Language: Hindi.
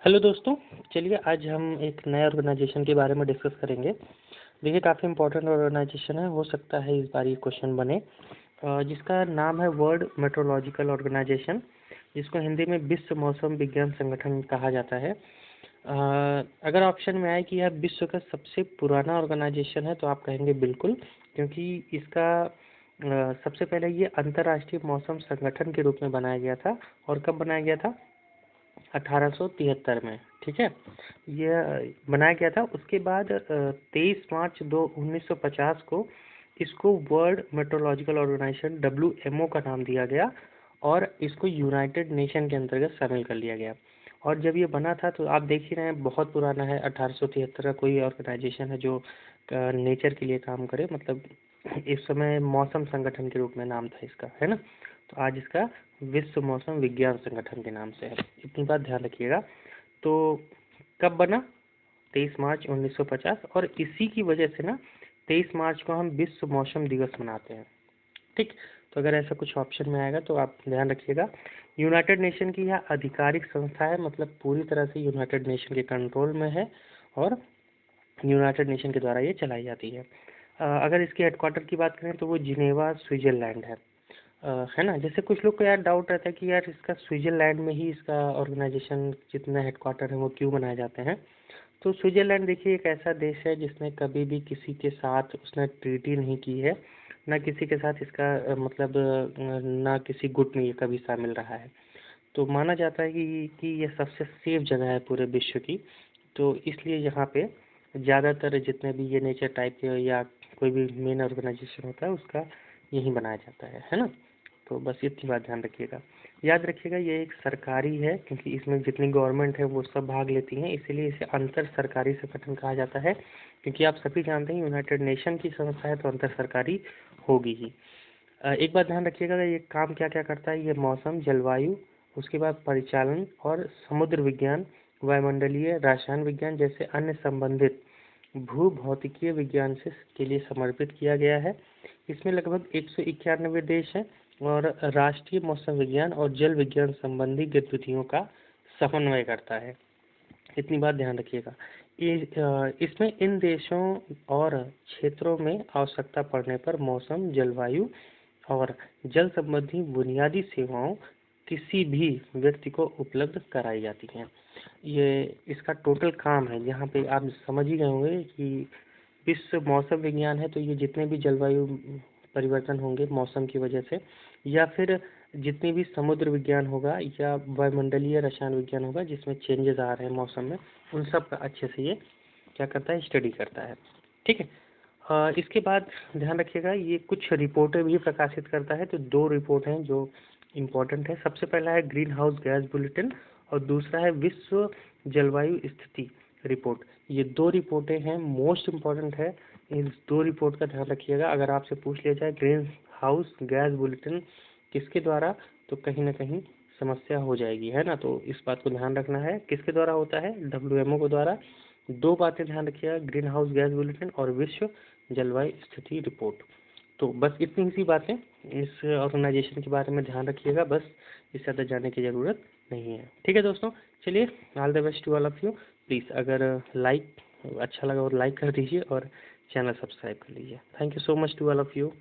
हेलो दोस्तों। चलिए आज हम एक नए ऑर्गेनाइजेशन के बारे में डिस्कस करेंगे। देखिए काफ़ी इंपॉर्टेंट ऑर्गेनाइजेशन है, हो सकता है इस बार ये क्वेश्चन बने। जिसका नाम है वर्ल्ड मेट्रोलॉजिकल ऑर्गेनाइजेशन, जिसको हिंदी में विश्व मौसम विज्ञान संगठन कहा जाता है। अगर ऑप्शन में आए कि यह विश्व का सबसे पुराना ऑर्गेनाइजेशन है तो आप कहेंगे बिल्कुल, क्योंकि इसका सबसे पहले ये अंतर्राष्ट्रीय मौसम संगठन के रूप में बनाया गया था। और कब बनाया गया था? 1873 में। ठीक है, यह बनाया गया था। उसके बाद 23 मार्च 1950 को इसको वर्ल्ड मेट्रोलॉजिकल ऑर्गेनाइजेशन WMO का नाम दिया गया और इसको यूनाइटेड नेशन के अंतर्गत शामिल कर लिया गया। और जब ये बना था तो आप देख ही रहे हैं बहुत पुराना है। 1873 का कोई ऑर्गेनाइजेशन है जो नेचर के लिए काम करे, मतलब इस समय मौसम संगठन के रूप में नाम था इसका, है ना। तो आज इसका विश्व मौसम विज्ञान संगठन के नाम से है, इतनी बात ध्यान रखिएगा। तो कब बना? 23 मार्च 1950। और इसी की वजह से ना 23 मार्च को हम विश्व मौसम दिवस मनाते हैं। ठीक, तो अगर ऐसा कुछ ऑप्शन में आएगा तो आप ध्यान रखिएगा। यूनाइटेड नेशन की यह आधिकारिक संस्था है, मतलब पूरी तरह से यूनाइटेड नेशन के कंट्रोल में है और यूनाइटेड नेशन के द्वारा ये चलाई जाती है। अगर इसके हेडक्वार्टर की बात करें तो वो जिनेवा स्विट्जरलैंड है ना। जैसे कुछ लोग को यार डाउट रहता है कि यार इसका स्विट्जरलैंड में ही इसका ऑर्गेनाइजेशन जितने हेडक्वार्टर हैं वो क्यों बनाए जाते हैं। तो स्विट्जरलैंड देखिए एक ऐसा देश है जिसने कभी भी किसी के साथ उसने ट्रीटी नहीं की है, ना किसी के साथ इसका मतलब ना किसी गुट में ये कभी शामिल रहा है। तो माना जाता है कि ये सबसे सेफ जगह है पूरे विश्व की। तो इसलिए यहाँ पे ज़्यादातर जितने भी ये नेचर टाइप के या कोई भी मेन ऑर्गेनाइजेशन होता है उसका यहीं बनाया जाता है ना। तो बस इतनी बात ध्यान रखिएगा। याद रखिएगा ये एक सरकारी है, क्योंकि इसमें जितनी गवर्नमेंट है वो सब भाग लेती हैं, इसीलिए इसे अंतर सरकारी संगठन कहा जाता है। क्योंकि आप सभी जानते हैं यूनाइटेड नेशन की संस्था है तो अंतर सरकारी होगी ही। एक बात ध्यान रखिएगा, ये काम क्या क्या करता है। ये मौसम, जलवायु, उसके बाद परिचालन और समुद्र विज्ञान, वायुमंडलीय रसायन विज्ञान जैसे अन्य संबंधित भूभौतिकीय विज्ञान से के लिए समर्पित किया गया है। इसमें लगभग 191 देश हैं और राष्ट्रीय मौसम विज्ञान और जल विज्ञान संबंधी गतिविधियों का समन्वय करता है। इतनी बात ध्यान रखिएगा। इसमें इन देशों और क्षेत्रों में आवश्यकता पड़ने पर मौसम, जलवायु और जल संबंधी बुनियादी सेवाओं किसी भी व्यक्ति को उपलब्ध कराई जाती हैं। ये इसका टोटल काम है। यहाँ पे आप समझ ही गए होंगे कि विश्व मौसम विज्ञान है तो ये जितने भी जलवायु परिवर्तन होंगे मौसम की वजह से, या फिर जितनी भी समुद्र विज्ञान होगा या वायुमंडलीय रसायन विज्ञान होगा जिसमें चेंजेस आ रहे हैं मौसम में, उन सब का अच्छे से ये क्या करता है, स्टडी करता है। ठीक है। इसके बाद ध्यान रखिएगा ये कुछ रिपोर्टें भी प्रकाशित करता है। तो दो रिपोर्ट हैं जो इम्पोर्टेंट है। सबसे पहला है ग्रीन हाउस गैस बुलेटिन और दूसरा है विश्व जलवायु स्थिति रिपोर्ट। ये दो रिपोर्टें हैं, मोस्ट इम्पॉर्टेंट है। इन दो रिपोर्ट का ध्यान रखिएगा। अगर आपसे पूछ लिया जाए ग्रीन हाउस गैस बुलेटिन किसके द्वारा, तो कहीं ना कहीं समस्या हो जाएगी, है ना। तो इस बात को ध्यान रखना है, किसके द्वारा होता है? WMO के द्वारा। दो बातें ध्यान रखिएगा, ग्रीन हाउस गैस बुलेटिन और विश्व जलवायु स्थिति रिपोर्ट। तो बस इतनी सी बातें इस ऑर्गेनाइजेशन के बारे में ध्यान रखिएगा, बस इससे ज़्यादा जाने की ज़रूरत नहीं है। ठीक है दोस्तों, चलिए all the best to all of you. Please अगर लाइक अच्छा लगा और लाइक कर दीजिए और चैनल सब्सक्राइब कर लीजिए। Thank you so much to all of you.